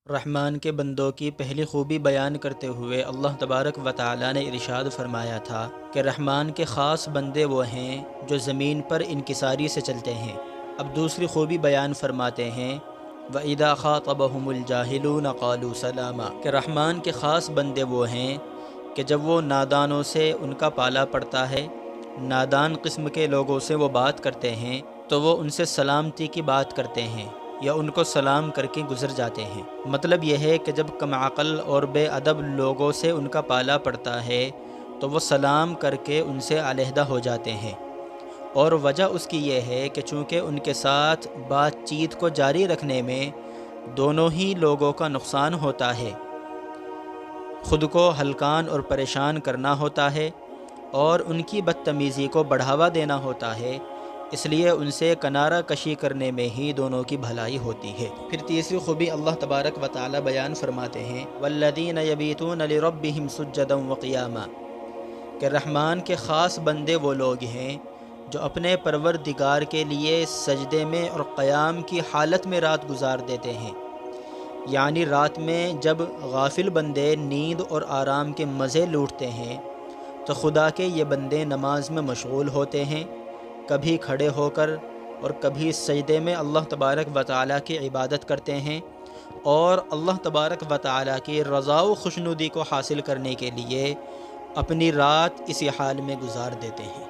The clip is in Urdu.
رحمان کے بندوں کی پہلی خوبی بیان کرتے ہوئے اللہ تبارک و تعالی نے ارشاد فرمایا تھا کہ رحمان کے خاص بندے وہ ہیں جو زمین پر انکساری سے چلتے ہیں۔ اب دوسری خوبی بیان فرماتے ہیں وَإِذَا خَاطَبَهُمُ الْجَاهِلُونَ قَالُوا سَلَامًا، کہ رحمان کے خاص بندے وہ ہیں کہ جب وہ نادانوں سے ان کا پالا پڑتا ہے، نادان قسم کے لوگوں سے وہ بات کرتے ہیں تو وہ ان سے سلامتی کی بات کرتے ہیں یا ان کو سلام کر کے گزر جاتے ہیں۔ مطلب یہ ہے کہ جب کم عقل اور بے ادب لوگوں سے ان کا پالا پڑتا ہے تو وہ سلام کر کے ان سے علیحدہ ہو جاتے ہیں، اور وجہ اس کی یہ ہے کہ چونکہ ان کے ساتھ بات چیت کو جاری رکھنے میں دونوں ہی لوگوں کا نقصان ہوتا ہے، خود کو ہلکان اور پریشان کرنا ہوتا ہے اور ان کی بدتمیزی کو بڑھاوا دینا ہوتا ہے، اس لیے ان سے کنارہ کشی کرنے میں ہی دونوں کی بھلائی ہوتی ہے۔ پھر تیسری خوبی اللہ تبارک و تعالی بیان فرماتے ہیں وَالَّذِينَ يَبِيتُونَ لِرَبِّهِمْ سُجَّدًا وَقِيَامًا، کہ رحمان کے خاص بندے وہ لوگ ہیں جو اپنے پروردگار کے لیے سجدے میں اور قیام کی حالت میں رات گزار دیتے ہیں۔ یعنی رات میں جب غافل بندے نیند اور آرام کے مزے لوٹتے ہیں تو خدا کے یہ بندے نماز میں مشغول ہوتے ہیں، کبھی کھڑے ہو کر اور کبھی سجدے میں اللہ تبارک و تعالیٰ کی عبادت کرتے ہیں، اور اللہ تبارک و تعالیٰ کی رضا و خوشنودی کو حاصل کرنے کے لیے اپنی رات اسی حال میں گزار دیتے ہیں۔